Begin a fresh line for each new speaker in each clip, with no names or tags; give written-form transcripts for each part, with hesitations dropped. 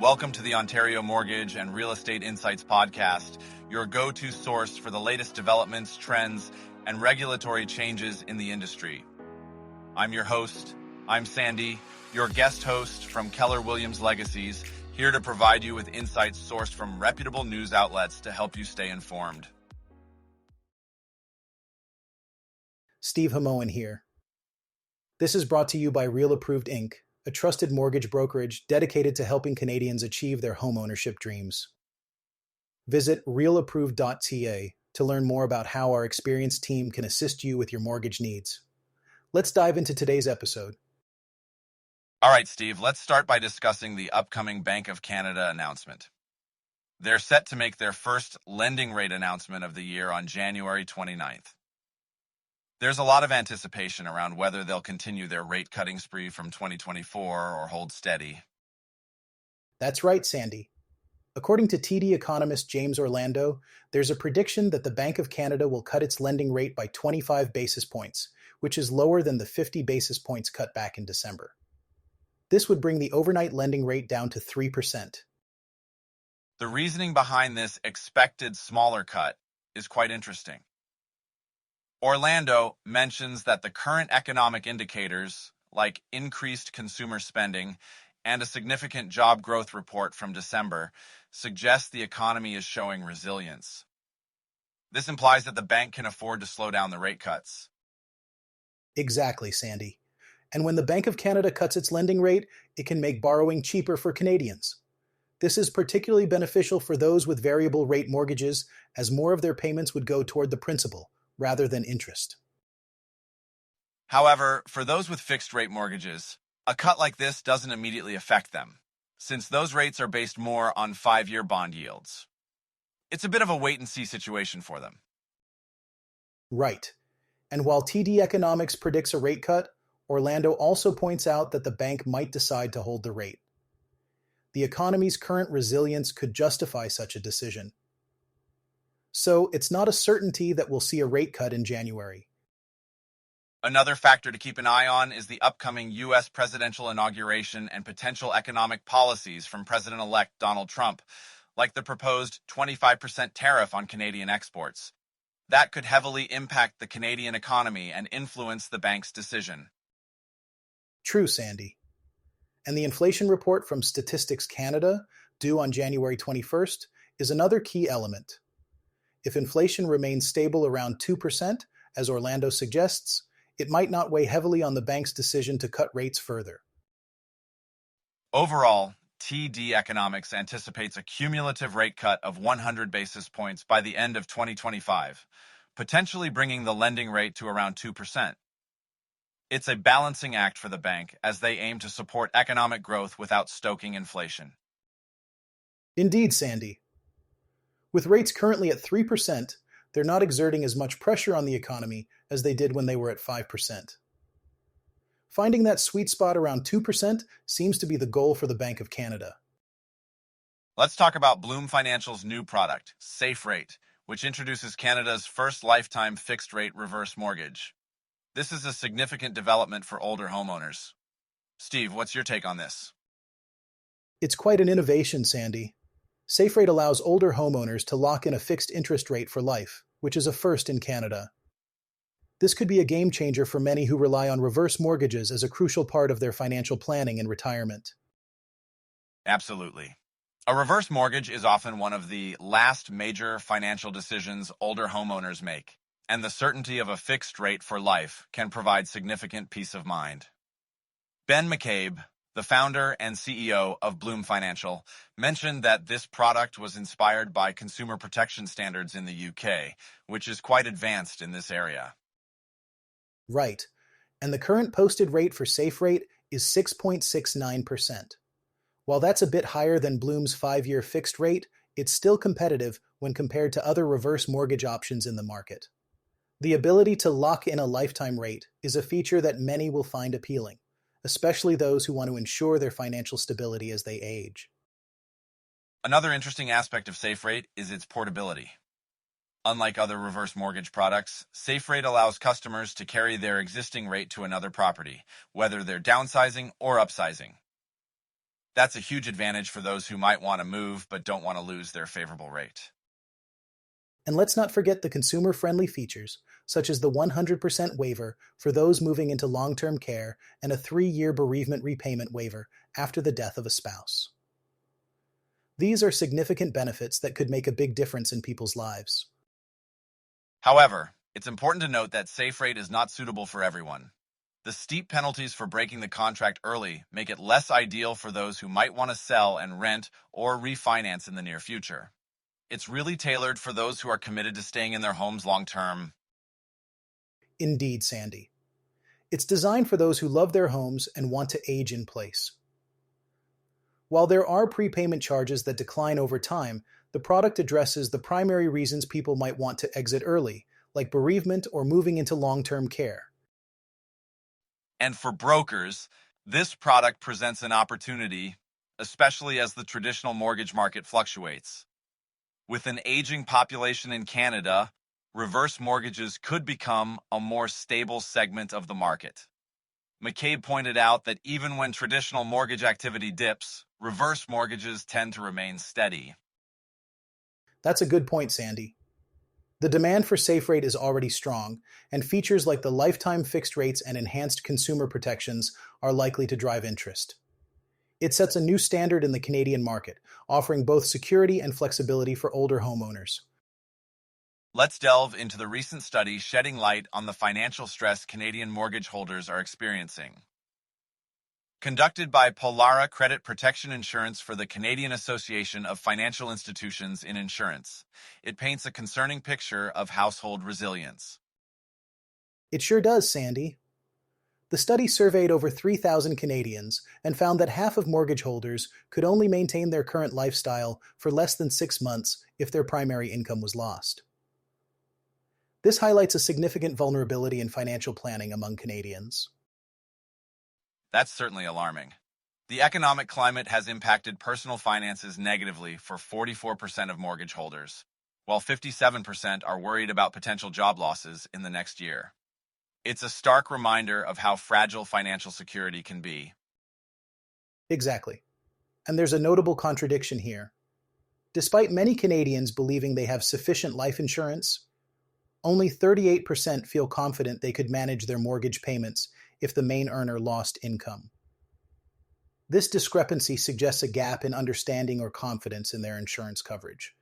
Welcome to the Ontario Mortgage and Real Estate Insights podcast, your go-to source for the latest developments, trends, and regulatory changes in the industry. I'm your host. I'm Sandy, your guest host from Keller Williams Legacies, here to provide you with insights sourced from reputable news outlets to help you stay informed.
Steve Hamoen here. This is brought to you by Real Approved Inc., a trusted mortgage brokerage dedicated to helping Canadians achieve their homeownership dreams. Visit realapproved.ca to learn more about how our experienced team can assist you with your mortgage needs. Let's dive into today's episode.
All right, Steve, let's start by discussing the upcoming Bank of Canada announcement. They're set to make their first lending rate announcement of the year on January 29th. There's a lot of anticipation around whether they'll continue their rate-cutting spree from 2024 or hold steady.
That's right, Sandy. According to TD economist James Orlando, there's a prediction that the Bank of Canada will cut its lending rate by 25 basis points, which is lower than the 50 basis points cut back in December. This would bring the overnight lending rate down to 3%.
The reasoning behind this expected smaller cut is quite interesting. Orlando mentions that the current economic indicators, like increased consumer spending and a significant job growth report from December, suggest the economy is showing resilience. This implies that the bank can afford to slow down the rate cuts.
Exactly, Sandy. And when the Bank of Canada cuts its lending rate, it can make borrowing cheaper for Canadians. This is particularly beneficial for those with variable rate mortgages, as more of their payments would go toward the principal rather than interest.
However, for those with fixed-rate mortgages, a cut like this doesn't immediately affect them, since those rates are based more on 5-year bond yields. It's a bit of a wait-and-see situation for them.
Right. And while TD Economics predicts a rate cut, Orlando also points out that the bank might decide to hold the rate. The economy's current resilience could justify such a decision. So it's not a certainty that we'll see a rate cut in January.
Another factor to keep an eye on is the upcoming U.S. presidential inauguration and potential economic policies from President-elect Donald Trump, like the proposed 25% tariff on Canadian exports. That could heavily impact the Canadian economy and influence the bank's decision.
True, Sandy. And the inflation report from Statistics Canada, due on January 21st, is another key element. If inflation remains stable around 2%, as Orlando suggests, it might not weigh heavily on the bank's decision to cut rates further.
Overall, TD Economics anticipates a cumulative rate cut of 100 basis points by the end of 2025, potentially bringing the lending rate to around 2%. It's a balancing act for the bank as they aim to support economic growth without stoking inflation.
Indeed, Sandy. With rates currently at 3%, they're not exerting as much pressure on the economy as they did when they were at 5%. Finding that sweet spot around 2% seems to be the goal for the Bank of Canada.
Let's talk about Bloom Financial's new product, Safe Rate, which introduces Canada's first lifetime fixed-rate reverse mortgage. This is a significant development for older homeowners. Steve, what's your take on this?
It's quite an innovation, Sandy. Safe Rate allows older homeowners to lock in a fixed interest rate for life, which is a first in Canada. This could be a game changer for many who rely on reverse mortgages as a crucial part of their financial planning in retirement.
Absolutely. A reverse mortgage is often one of the last major financial decisions older homeowners make, and the certainty of a fixed rate for life can provide significant peace of mind. Ben McCabe, the founder and CEO of Bloom Financial, mentioned that this product was inspired by consumer protection standards in the UK, which is quite advanced in this area.
Right. And the current posted rate for Safe Rate is 6.69%. While that's a bit higher than Bloom's 5-year fixed rate, it's still competitive when compared to other reverse mortgage options in the market. The ability to lock in a lifetime rate is a feature that many will find appealing, especially those who want to ensure their financial stability as they age.
Another interesting aspect of Safe Rate is its portability. Unlike other reverse mortgage products, Safe Rate allows customers to carry their existing rate to another property, whether they're downsizing or upsizing. That's a huge advantage for those who might want to move but don't want to lose their favorable rate.
And let's not forget the consumer-friendly features, such as the 100% waiver for those moving into long-term care and a 3-year bereavement repayment waiver after the death of a spouse. These are significant benefits that could make a big difference in people's lives.
However, it's important to note that Safe Rate is not suitable for everyone. The steep penalties for breaking the contract early make it less ideal for those who might want to sell and rent or refinance in the near future. It's really tailored for those who are committed to staying in their homes long term.
Indeed, Sandy. It's designed for those who love their homes and want to age in place. While there are prepayment charges that decline over time, the product addresses the primary reasons people might want to exit early, like bereavement or moving into long-term care.
And for brokers, this product presents an opportunity, especially as the traditional mortgage market fluctuates. With an aging population in Canada, reverse mortgages could become a more stable segment of the market. McCabe pointed out that even when traditional mortgage activity dips, reverse mortgages tend to remain steady.
That's a good point, Sandy. The demand for Safe Rate is already strong, and features like the lifetime fixed rates and enhanced consumer protections are likely to drive interest. It sets a new standard in the Canadian market, offering both security and flexibility for older homeowners.
Let's delve into the recent study shedding light on the financial stress Canadian mortgage holders are experiencing. Conducted by Polara Credit Protection Insurance for the Canadian Association of Financial Institutions in Insurance, it paints a concerning picture of household resilience.
It sure does, Sandy. The study surveyed over 3,000 Canadians and found that half of mortgage holders could only maintain their current lifestyle for less than 6 months if their primary income was lost. This highlights a significant vulnerability in financial planning among Canadians.
That's certainly alarming. The economic climate has impacted personal finances negatively for 44% of mortgage holders, while 57% are worried about potential job losses in the next year. It's a stark reminder of how fragile financial security can be.
Exactly. And there's a notable contradiction here. Despite many Canadians believing they have sufficient life insurance, only 38% feel confident they could manage their mortgage payments if the main earner lost income. This discrepancy suggests a gap in understanding or confidence in their insurance coverage.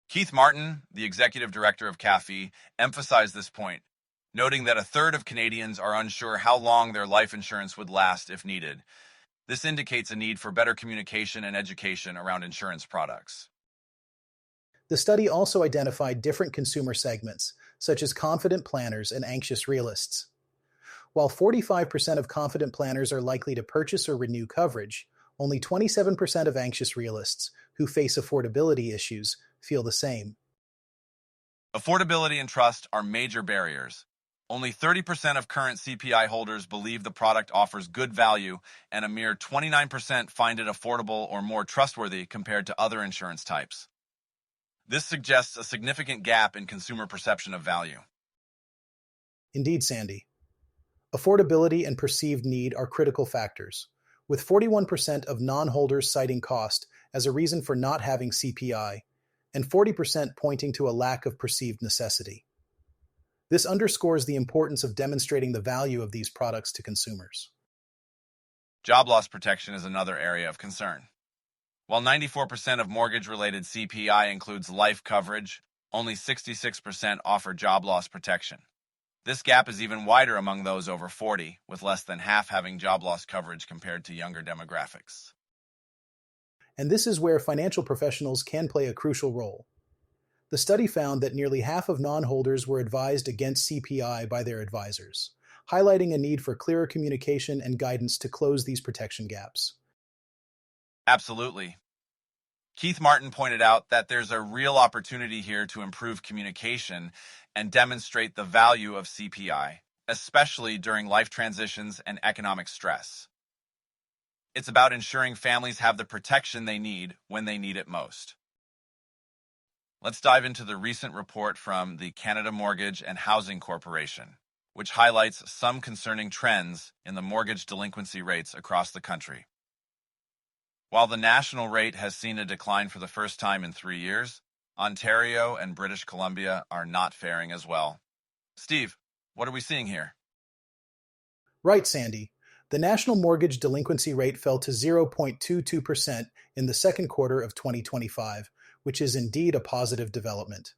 Keith Martin, the executive director of CAFE, emphasized this point, noting that a third of Canadians are unsure how long their life insurance would last if needed. This indicates a need for better communication and education around insurance products.
The study also identified different consumer segments, such as confident planners and anxious realists. While 45% of confident planners are likely to purchase or renew coverage, only 27% of anxious realists who face affordability issues feel the same.
Affordability and trust are major barriers. Only 30% of current CPI holders believe the product offers good value, and a mere 29% find it affordable or more trustworthy compared to other insurance types. This suggests a significant gap in consumer perception of value.
Indeed, Sandy. Affordability and perceived need are critical factors, with 41% of non-holders citing cost as a reason for not having CPI, and 40% pointing to a lack of perceived necessity. This underscores the importance of demonstrating the value of these products to consumers.
Job loss protection is another area of concern. While 94% of mortgage-related CPI includes life coverage, only 66% offer job loss protection. This gap is even wider among those over 40, with less than half having job loss coverage compared to younger demographics.
And this is where financial professionals can play a crucial role. The study found that nearly half of non-holders were advised against CPI by their advisors, highlighting a need for clearer communication and guidance to close these protection gaps.
Absolutely. Keith Martin pointed out that there's a real opportunity here to improve communication and demonstrate the value of CPI, especially during life transitions and economic stress. It's about ensuring families have the protection they need when they need it most. Let's dive into the recent report from the Canada Mortgage and Housing Corporation, which highlights some concerning trends in the mortgage delinquency rates across the country. While the national rate has seen a decline for the first time in 3 years, Ontario and British Columbia are not faring as well. Steve, what are we seeing here?
Right, Sandy. The national mortgage delinquency rate fell to 0.22% in the second quarter of 2025, which is indeed a positive development.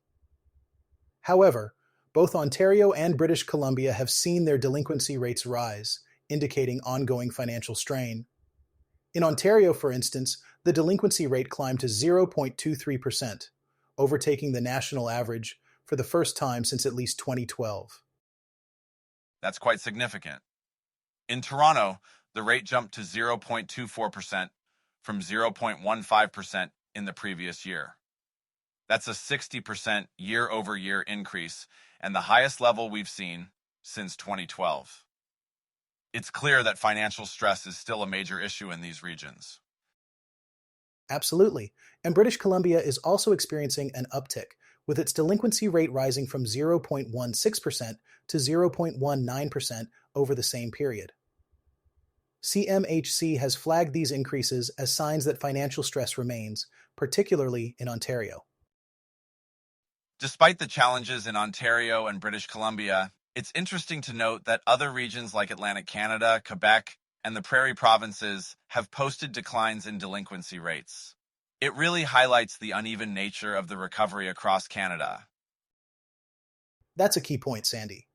However, both Ontario and British Columbia have seen their delinquency rates rise, indicating ongoing financial strain. In Ontario, for instance, the delinquency rate climbed to 0.23%, overtaking the national average for the first time since at least 2012.
That's quite significant. In Toronto, the rate jumped to 0.24% from 0.15% in the previous year. That's a 60% year-over-year increase and the highest level we've seen since 2012. It's clear that financial stress is still a major issue in these regions.
Absolutely. And British Columbia is also experiencing an uptick, with its delinquency rate rising from 0.16% to 0.19% over the same period. CMHC has flagged these increases as signs that financial stress remains, particularly in Ontario.
Despite the challenges in Ontario and British Columbia, it's interesting to note that other regions like Atlantic Canada, Quebec, and the Prairie Provinces have posted declines in delinquency rates. It really highlights the uneven nature of the recovery across Canada.
That's a key point, Sandy.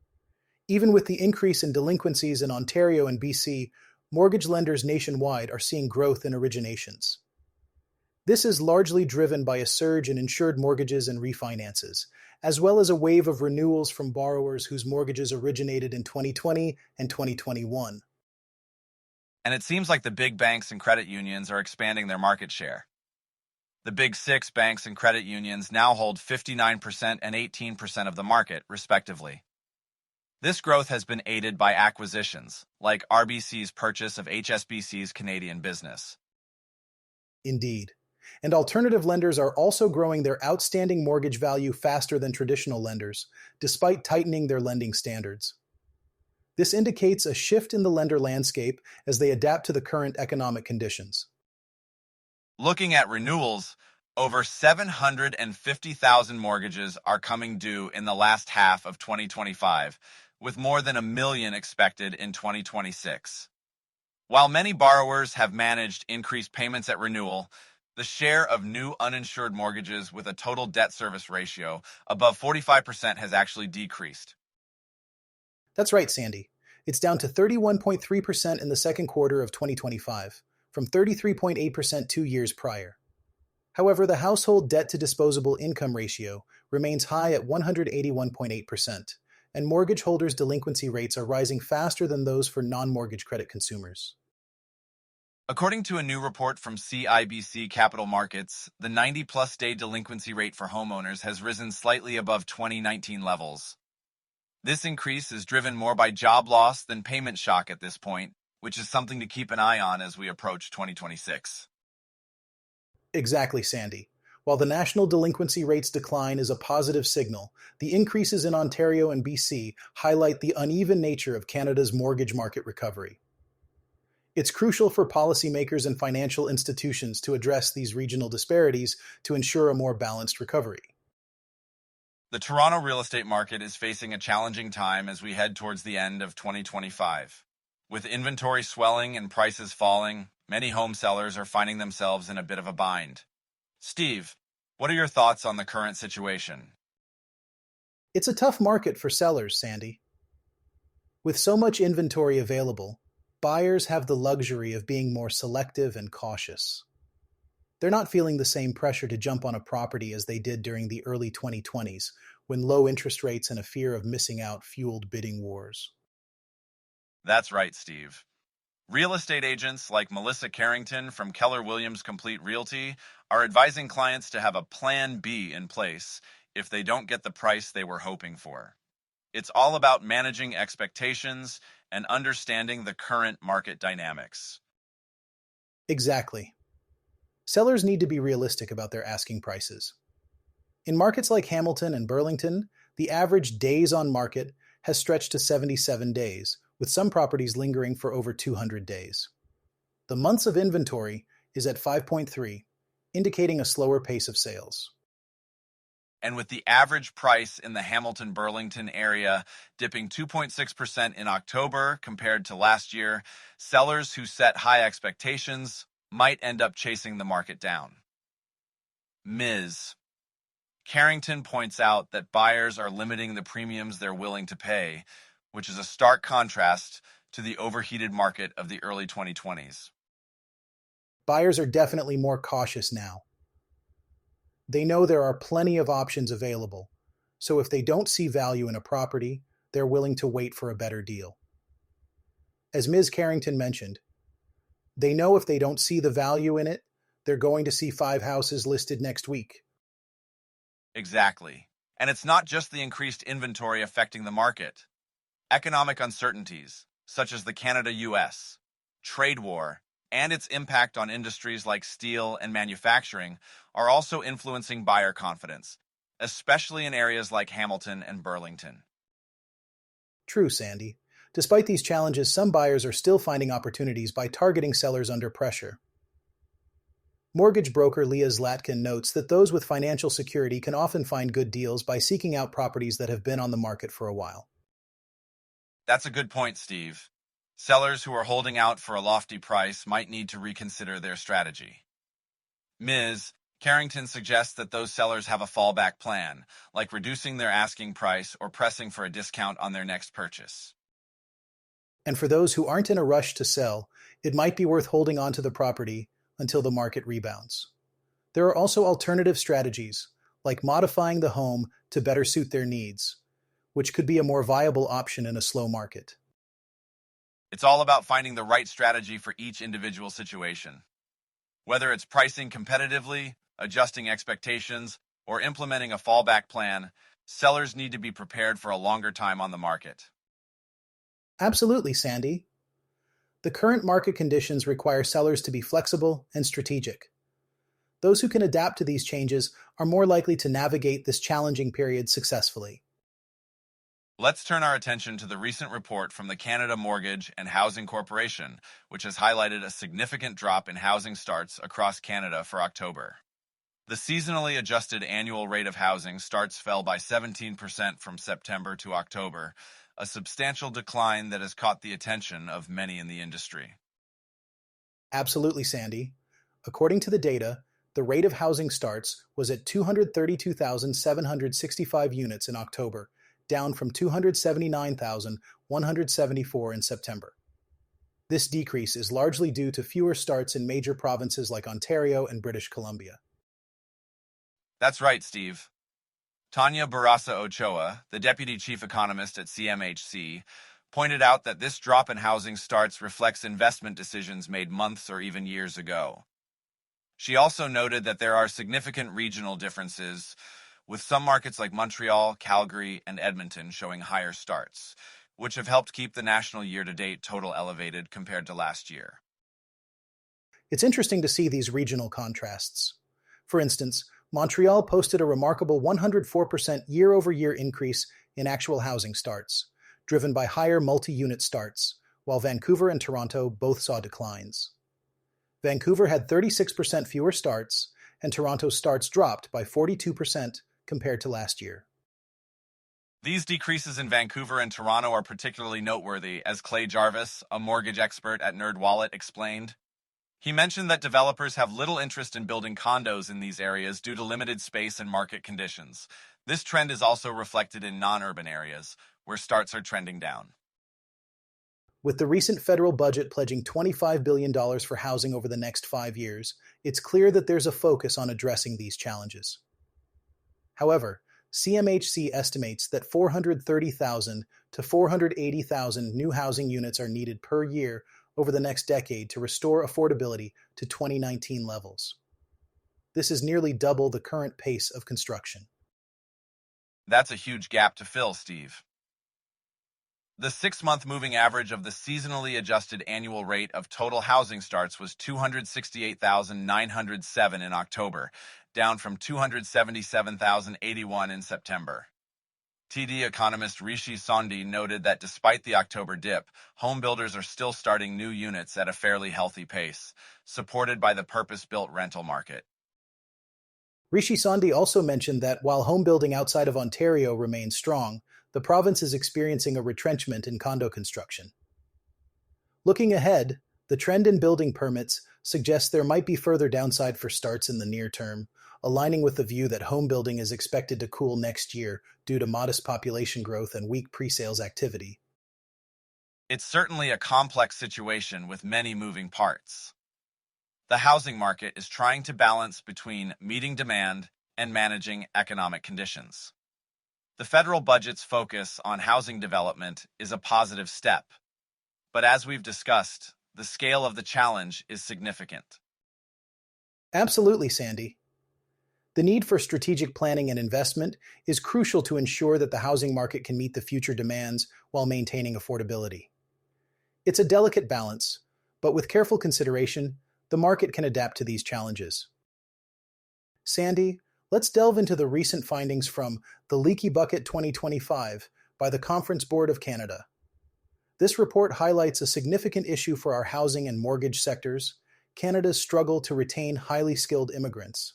Even with the increase in delinquencies in Ontario and BC, mortgage lenders nationwide are seeing growth in originations. This is largely driven by a surge in insured mortgages and refinances, as well as a wave of renewals from borrowers whose mortgages originated in 2020 and 2021.
And it seems like the big banks and credit unions are expanding their market share. The big six banks and credit unions now hold 59% and 18% of the market, respectively. This growth has been aided by acquisitions, like RBC's purchase of HSBC's Canadian business.
Indeed. And alternative lenders are also growing their outstanding mortgage value faster than traditional lenders, despite tightening their lending standards. This indicates a shift in the lender landscape as they adapt to the current economic conditions.
Looking at renewals, over 750,000 mortgages are coming due in the last half of 2025, with more than 1 million expected in 2026. While many borrowers have managed increased payments at renewal, the share of new uninsured mortgages with a total debt service ratio above 45% has actually decreased.
That's right, Sandy. It's down to 31.3% in the second quarter of 2025, from 33.8% 2 years prior. However, the household debt to disposable income ratio remains high at 181.8%, and mortgage holders' delinquency rates are rising faster than those for non-mortgage credit consumers.
According to a new report from CIBC Capital Markets, the 90-plus day delinquency rate for homeowners has risen slightly above 2019 levels. This increase is driven more by job loss than payment shock at this point, which is something to keep an eye on as we approach 2026.
Exactly, Sandy. While the national delinquency rates decline is a positive signal, the increases in Ontario and BC highlight the uneven nature of Canada's mortgage market recovery. It's crucial for policymakers and financial institutions to address these regional disparities to ensure a more balanced recovery.
The Toronto real estate market is facing a challenging time as we head towards the end of 2025. With inventory swelling and prices falling, many home sellers are finding themselves in a bit of a bind. Steve, what are your thoughts on the current situation?
It's a tough market for sellers, Sandy. With so much inventory available, buyers have the luxury of being more selective and cautious. They're not feeling the same pressure to jump on a property as they did during the early 2020s, when low interest rates and a fear of missing out fueled bidding wars.
That's right, Steve. Real estate agents like Melissa Carrington from Keller Williams Complete Realty are advising clients to have a plan B in place if they don't get the price they were hoping for. It's all about managing expectations and understanding the current market dynamics.
Exactly. Sellers need to be realistic about their asking prices. In markets like Hamilton and Burlington, the average days on market has stretched to 77 days, with some properties lingering for over 200 days. The months of inventory is at 5.3, indicating a slower pace of sales.
And with the average price in the Hamilton-Burlington area dipping 2.6% in October compared to last year, sellers who set high expectations might end up chasing the market down. Ms. Carrington points out that buyers are limiting the premiums they're willing to pay, which is a stark contrast to the overheated market of the early 2020s.
Buyers are definitely more cautious now. They know there are plenty of options available, so if they don't see value in a property, they're willing to wait for a better deal. As Ms. Carrington mentioned, they know if they don't see the value in it, they're going to see 5 houses listed next week.
Exactly. And it's not just the increased inventory affecting the market. Economic uncertainties, such as the Canada-US trade war and its impact on industries like steel and manufacturing, are also influencing buyer confidence, especially in areas like Hamilton and Burlington.
True, Sandy. Despite these challenges, some buyers are still finding opportunities by targeting sellers under pressure. Mortgage broker Leah Zlatkin notes that those with financial security can often find good deals by seeking out properties that have been on the market for a while.
That's a good point, Steve. Sellers who are holding out for a lofty price might need to reconsider their strategy. Ms. Carrington suggests that those sellers have a fallback plan, like reducing their asking price or pressing for a discount on their next purchase.
And for those who aren't in a rush to sell, it might be worth holding on to the property until the market rebounds. There are also alternative strategies, like modifying the home to better suit their needs, which could be a more viable option in a slow market.
It's all about finding the right strategy for each individual situation. Whether it's pricing competitively, adjusting expectations, or implementing a fallback plan, sellers need to be prepared for a longer time on the market.
Absolutely, Sandy. The current market conditions require sellers to be flexible and strategic. Those who can adapt to these changes are more likely to navigate this challenging period successfully.
Let's turn our attention to the recent report from the Canada Mortgage and Housing Corporation, which has highlighted a significant drop in housing starts across Canada for October. The seasonally adjusted annual rate of housing starts fell by 17% from September to October, a substantial decline that has caught the attention of many in the industry.
Absolutely, Sandy. According to the data, the rate of housing starts was at 232,765 units in October, down from 279,174 in September. This decrease is largely due to fewer starts in major provinces like Ontario and British Columbia.
That's right, Steve. Tanya Barasa Ochoa, the deputy chief economist at CMHC, pointed out that this drop in housing starts reflects investment decisions made months or even years ago. She also noted that there are significant regional differences, with some markets like Montreal, Calgary, and Edmonton showing higher starts, which have helped keep the national year-to-date total elevated compared to last year.
It's interesting to see these regional contrasts. For instance, Montreal posted a remarkable 104% year-over-year increase in actual housing starts, driven by higher multi-unit starts, while Vancouver and Toronto both saw declines. Vancouver had 36% fewer starts, and Toronto's starts dropped by 42% compared to last year.
These decreases in Vancouver and Toronto are particularly noteworthy, as Clay Jarvis, a mortgage expert at NerdWallet, explained. He mentioned that developers have little interest in building condos in these areas due to limited space and market conditions. This trend is also reflected in non-urban areas, where starts are trending down.
With the recent federal budget pledging $25 billion for housing over the next 5 years, it's clear that there's a focus on addressing these challenges. However, CMHC estimates that 430,000 to 480,000 new housing units are needed per year over the next decade to restore affordability to 2019 levels. This is nearly double the current pace of construction.
That's a huge gap to fill, Steve. The 6-month moving average of the seasonally adjusted annual rate of total housing starts was 268,907 in October, down from 277,081 in September. TD economist Rishi Sondhi noted that despite the October dip, home builders are still starting new units at a fairly healthy pace, supported by the purpose-built rental market.
Rishi Sondhi also mentioned that while home building outside of Ontario remains strong, the province is experiencing a retrenchment in condo construction. Looking ahead, the trend in building permits suggests there might be further downside for starts in the near term, aligning with the view that home building is expected to cool next year due to modest population growth and weak pre-sales activity.
It's certainly a complex situation with many moving parts. The housing market is trying to balance between meeting demand and managing economic conditions. The federal budget's focus on housing development is a positive step, but as we've discussed, the scale of the challenge is significant.
Absolutely, Sandy. The need for strategic planning and investment is crucial to ensure that the housing market can meet the future demands while maintaining affordability. It's a delicate balance, but with careful consideration, the market can adapt to these challenges. Sandy, let's delve into the recent findings from the Leaky Bucket 2025 by the Conference Board of Canada. This report highlights a significant issue for our housing and mortgage sectors: Canada's struggle to retain highly skilled immigrants.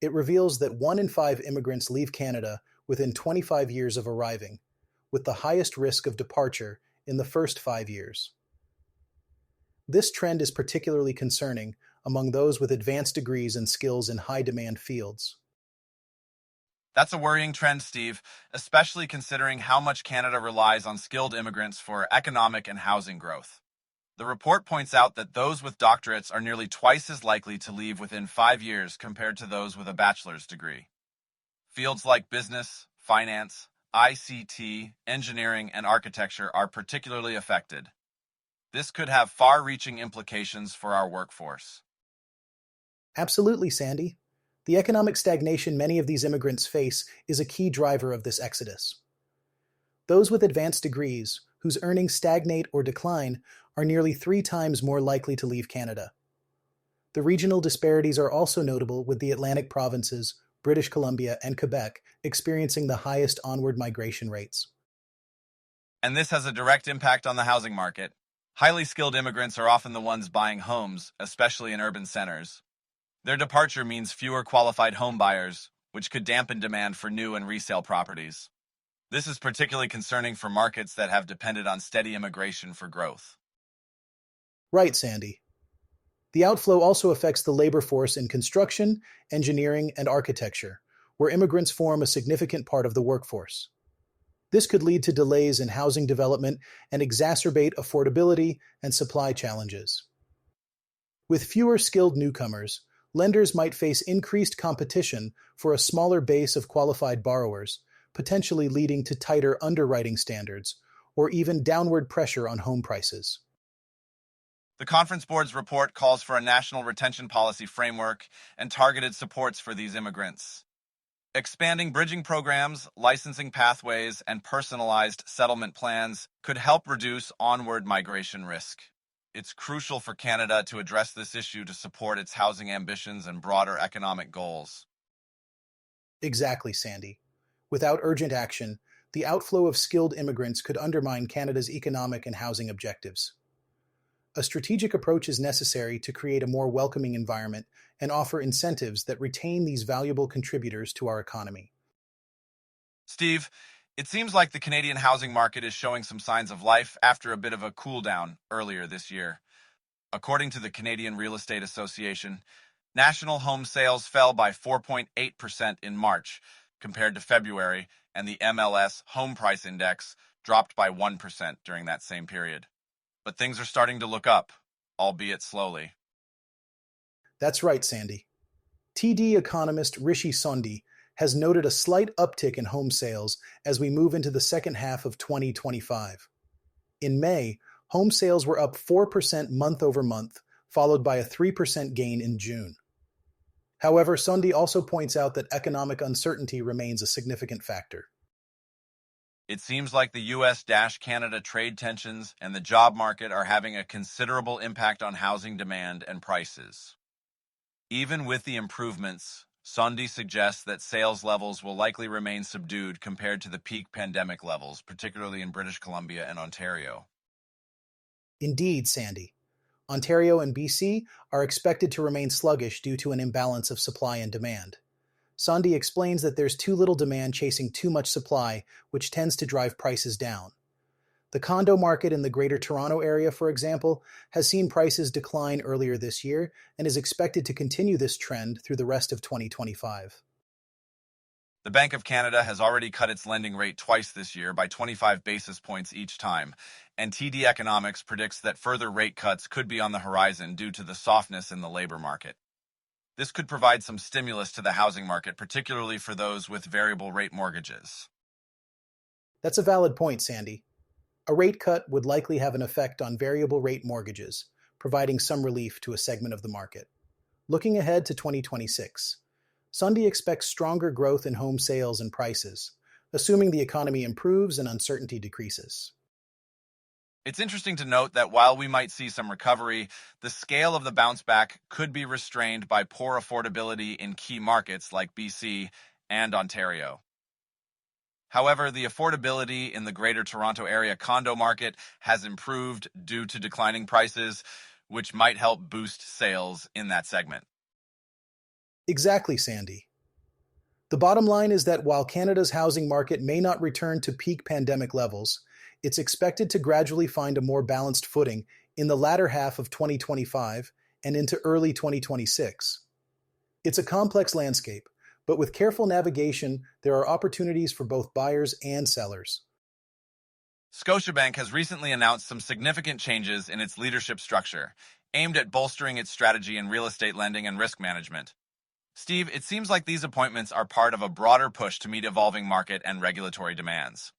It reveals that 1 in 5 immigrants leave Canada within 25 years of arriving, with the highest risk of departure in the first 5 years. This trend is particularly concerning among those with advanced degrees and skills in high-demand fields.
That's a worrying trend, Steve, especially considering how much Canada relies on skilled immigrants for economic and housing growth. The report points out that those with doctorates are nearly twice as likely to leave within 5 years compared to those with a bachelor's degree. Fields like business, finance, ICT, engineering, and architecture are particularly affected. This could have far-reaching implications for our workforce.
Absolutely, Sandy. The economic stagnation many of these immigrants face is a key driver of this exodus. Those with advanced degrees, whose earnings stagnate or decline, are nearly 3 times more likely to leave Canada. The regional disparities are also notable, with the Atlantic provinces, British Columbia, and Quebec experiencing the highest onward migration rates.
And this has a direct impact on the housing market. Highly skilled immigrants are often the ones buying homes, especially in urban centers. Their departure means fewer qualified home buyers, which could dampen demand for new and resale properties. This is particularly concerning for markets that have depended on steady immigration for growth.
Right, Sandy. The outflow also affects the labor force in construction, engineering, and architecture, where immigrants form a significant part of the workforce. This could lead to delays in housing development and exacerbate affordability and supply challenges. With fewer skilled newcomers, lenders might face increased competition for a smaller base of qualified borrowers, potentially leading to tighter underwriting standards or even downward pressure on home prices.
The Conference Board's report calls for a national retention policy framework and targeted supports for these immigrants. Expanding bridging programs, licensing pathways, and personalized settlement plans could help reduce onward migration risk. It's crucial for Canada to address this issue to support its housing ambitions and broader economic goals.
Exactly, Sandy. Without urgent action, the outflow of skilled immigrants could undermine Canada's economic and housing objectives. A strategic approach is necessary to create a more welcoming environment and offer incentives that retain these valuable contributors to our economy.
Steve, it seems like the Canadian housing market is showing some signs of life after a bit of a cool down earlier this year. According to the Canadian Real Estate Association, national home sales fell by 4.8% in March compared to February, and the MLS Home Price Index dropped by 1% during that same period. But things are starting to look up, albeit slowly.
That's right, Sandy. TD economist Rishi Sondhi has noted a slight uptick in home sales as we move into the second half of 2025. In May, home sales were up 4% month over month, followed by a 3% gain in June. However, Sondhi also points out that economic uncertainty remains a significant factor.
It seems like the US-Canada trade tensions and the job market are having a considerable impact on housing demand and prices. Even with the improvements, Sondi suggests that sales levels will likely remain subdued compared to the peak pandemic levels, particularly in British Columbia and Ontario.
Indeed, Sandy. Ontario and BC are expected to remain sluggish due to an imbalance of supply and demand. Sandi explains that there's too little demand chasing too much supply, which tends to drive prices down. The condo market in the Greater Toronto Area, for example, has seen prices decline earlier this year and is expected to continue this trend through the rest of 2025.
The Bank of Canada has already cut its lending rate twice this year by 25 basis points each time, and TD Economics predicts that further rate cuts could be on the horizon due to the softness in the labor market. This could provide some stimulus to the housing market, particularly for those with variable rate mortgages.
That's a valid point, Sandy. A rate cut would likely have an effect on variable rate mortgages, providing some relief to a segment of the market. Looking ahead to 2026, Sundie expects stronger growth in home sales and prices, assuming the economy improves and uncertainty decreases.
It's interesting to note that while we might see some recovery, the scale of the bounce back could be restrained by poor affordability in key markets like BC and Ontario. However, the affordability in the Greater Toronto Area condo market has improved due to declining prices, which might help boost sales in that segment.
Exactly, Sandy. The bottom line is that while Canada's housing market may not return to peak pandemic levels, it's expected to gradually find a more balanced footing in the latter half of 2025 and into early 2026. It's a complex landscape, but with careful navigation, there are opportunities for both buyers and sellers.
Scotiabank has recently announced some significant changes in its leadership structure, aimed at bolstering its strategy in real estate lending and risk management. Steve, it seems like these appointments are part of a broader push to meet evolving market and regulatory demands.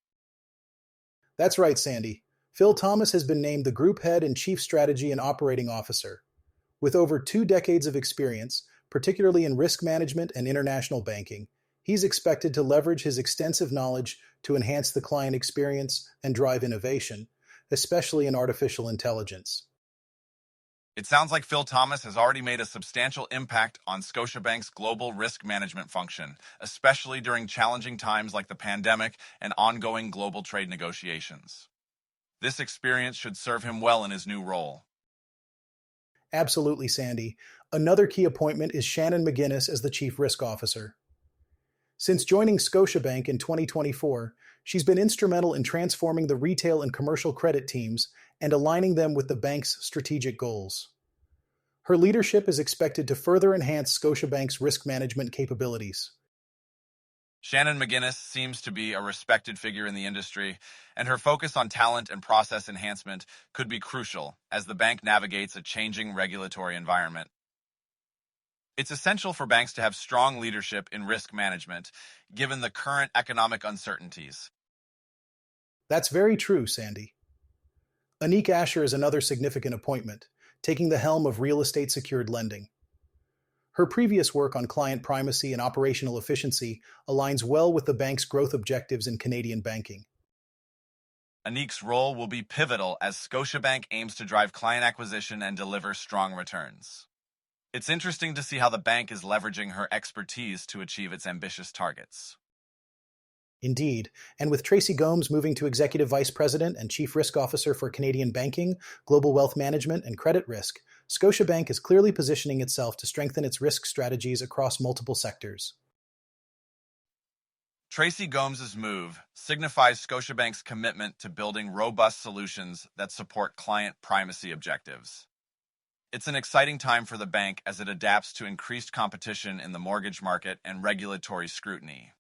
That's right, Sandy. Phil Thomas has been named the Group Head and Chief Strategy and Operating Officer. With over 2 decades of experience, particularly in risk management and international banking, he's expected to leverage his extensive knowledge to enhance the client experience and drive innovation, especially in artificial intelligence.
It sounds like Phil Thomas has already made a substantial impact on Scotiabank's global risk management function, especially during challenging times like the pandemic and ongoing global trade negotiations. This experience should serve him well in his new role.
Absolutely, Sandy. Another key appointment is Shannon McGuinness as the Chief Risk Officer. Since joining Scotiabank in 2024, she's been instrumental in transforming the retail and commercial credit teams and aligning them with the bank's strategic goals. Her leadership is expected to further enhance Scotiabank's risk management capabilities.
Shannon McGuinness seems to be a respected figure in the industry, and her focus on talent and process enhancement could be crucial as the bank navigates a changing regulatory environment. It's essential for banks to have strong leadership in risk management, given the current economic uncertainties.
That's very true, Sandy. Anik Asher is another significant appointment, taking the helm of real estate secured lending. Her previous work on client primacy and operational efficiency aligns well with the bank's growth objectives in Canadian banking.
Anik's role will be pivotal as Scotiabank aims to drive client acquisition and deliver strong returns. It's interesting to see how the bank is leveraging her expertise to achieve its ambitious targets.
Indeed, and with Tracy Gomes moving to Executive Vice President and Chief Risk Officer for Canadian Banking, Global Wealth Management, and Credit Risk, Scotiabank is clearly positioning itself to strengthen its risk strategies across multiple sectors.
Tracy Gomes's move signifies Scotiabank's commitment to building robust solutions that support client primacy objectives. It's an exciting time for the bank as it adapts to increased competition in the mortgage market and regulatory scrutiny.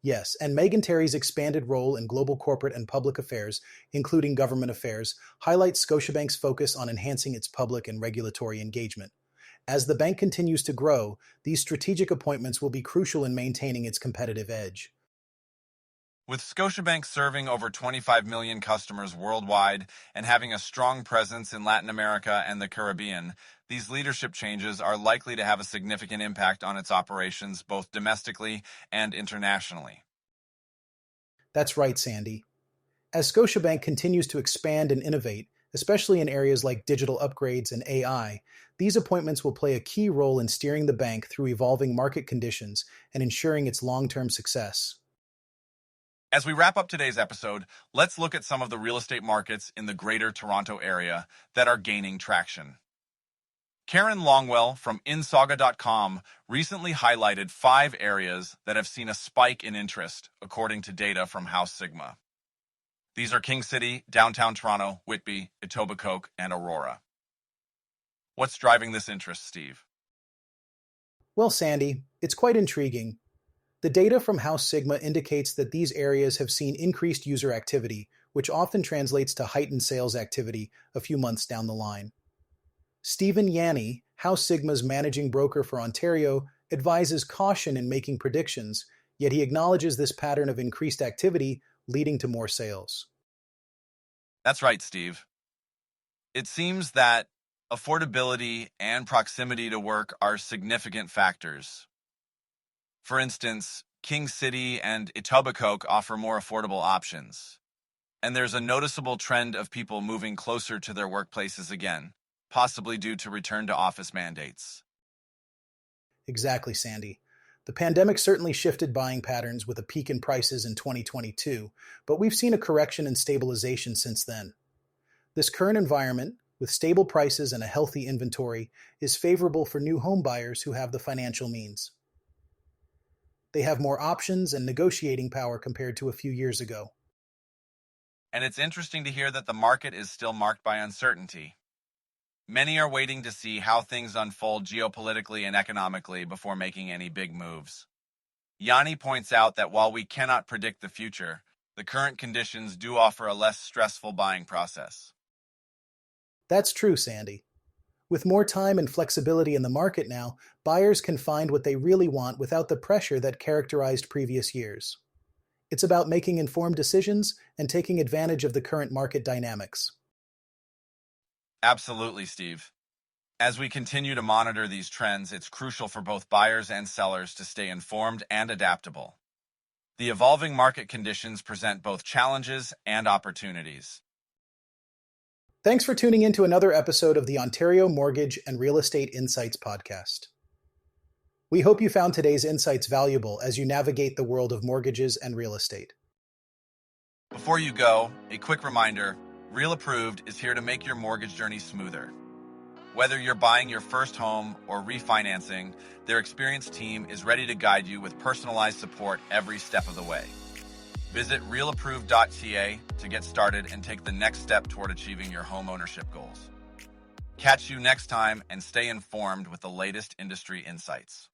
Yes, and Megan Terry's expanded role in global corporate and public affairs, including government affairs, highlights Scotiabank's focus on enhancing its public and regulatory engagement. As the bank continues to grow, these strategic appointments will be crucial in maintaining its competitive edge.
With Scotiabank serving over 25 million customers worldwide and having a strong presence in Latin America and the Caribbean, these leadership changes are likely to have a significant impact on its operations both domestically and internationally.
That's right, Sandy. As Scotiabank continues to expand and innovate, Especially in areas like digital upgrades and AI, these appointments will play a key role in steering the bank through evolving market conditions and ensuring its long term success.
As we wrap up today's episode, let's look at some of the real estate markets in the Greater Toronto Area that are gaining traction. Karen Longwell from insaga.com recently highlighted 5 areas that have seen a spike in interest, according to data from House Sigma. These are King City, downtown Toronto, Whitby, Etobicoke, and Aurora. What's driving this interest, Steve?
Well, Sandy, it's quite intriguing. The data from House Sigma indicates that these areas have seen increased user activity, which often translates to heightened sales activity a few months down the line. Stephen Yanni, House Sigma's managing broker for Ontario, advises caution in making predictions, yet he acknowledges this pattern of increased activity leading to more sales.
That's right, Steve. It seems that affordability and proximity to work are significant factors. For instance, King City and Etobicoke offer more affordable options. And there's a noticeable trend of people moving closer to their workplaces again, possibly due to return to office mandates.
Exactly, Sandy. The pandemic certainly shifted buying patterns with a peak in prices in 2022, but we've seen a correction and stabilization since then. This current environment, with stable prices and a healthy inventory, is favorable for new home buyers who have the financial means. They have more options and negotiating power compared to a few years ago.
And it's interesting to hear that the market is still marked by uncertainty. Many are waiting to see how things unfold geopolitically and economically before making any big moves. Yanni points out that while we cannot predict the future, the current conditions do offer a less stressful buying process.
That's true, Sandy. With more time and flexibility in the market now, buyers can find what they really want without the pressure that characterized previous years. It's about making informed decisions and taking advantage of the current market dynamics.
Absolutely, Steve. As we continue to monitor these trends, it's crucial for both buyers and sellers to stay informed and adaptable. The evolving market conditions present both challenges and opportunities.
Thanks for tuning in to another episode of the Ontario Mortgage and Real Estate Insights podcast. We hope you found today's insights valuable as you navigate the world of mortgages and real estate.
Before you go, a quick reminder, Real Approved is here to make your mortgage journey smoother. Whether you're buying your first home or refinancing, their experienced team is ready to guide you with personalized support every step of the way. Visit realapproved.ca to get started and take the next step toward achieving your home ownership goals. Catch you next time and stay informed with the latest industry insights.